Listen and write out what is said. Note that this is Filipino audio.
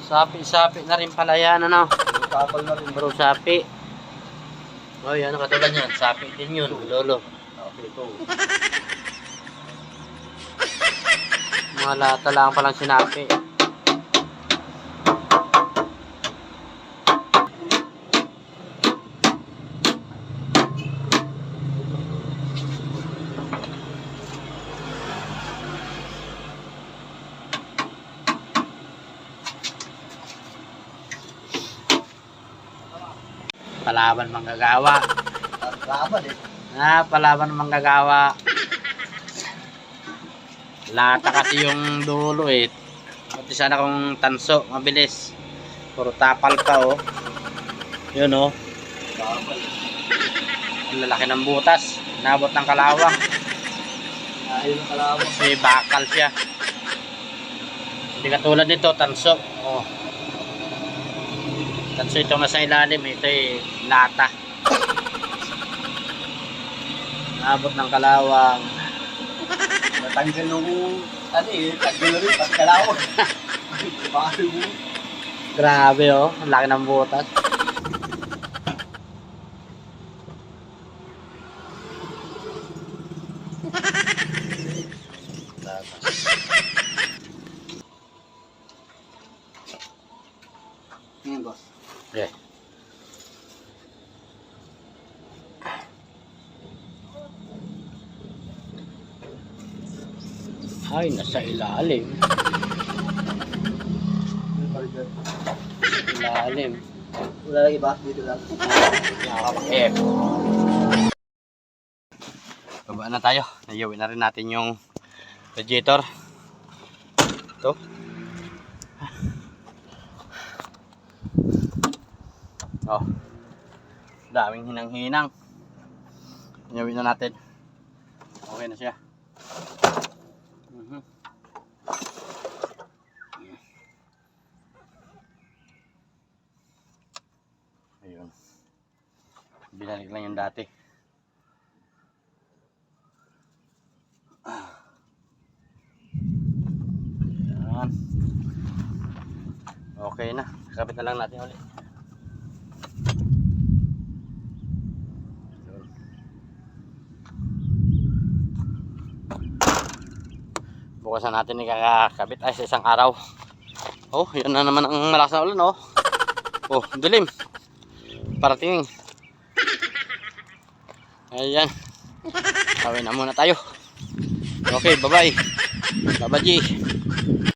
Sapi-sapi na rin pala yan, ano? Kapal na rin. Bro, sapi. Oh, yan, katulad yan. Sapi din yun, lolo. Okay, ito. Mga lata lang palang sinapi. Palaban manggagawa. Laban eh. Palaban manggagawa. Lata kasi yung dulo eh. Buti sana kung tanso, mabilis. Puro tapal pa oh. Yun oh. Laban. Ang lalaki ng butas. Nabot ng kalawang. Ayaw ng kalawang. Kasi bakal siya. Hindi katulad nito, tanso. Oh. Tanso itong nasa ilalim. Ito eh, lata. Nabot ng kalawang. Natanggal nung ano eh, tanggal na rin, pati kalawang. Bakal mo. Grabe oh, ang laki ng butas. Ngayon boss. Okay. Ay, nasa ilalim. Ilalim. Wala lang iba, dito lang. F. Baba na tayo. Nayawin na rin natin yung radiator. Ito. Oh. Daming hinang-hinang. Nayawin na natin. Okay na siya. Ayun. Binalik lang yung dati. Ayan. Okay na. Kapit na lang natin ulit. Bukasan natin ikakabit ay sa isang araw. Oh, yun na naman ang malakas na ulan oh. Oh, dilim. Parating. Ayan. Kawin na muna tayo. Okay, bye-bye. Bye-bye.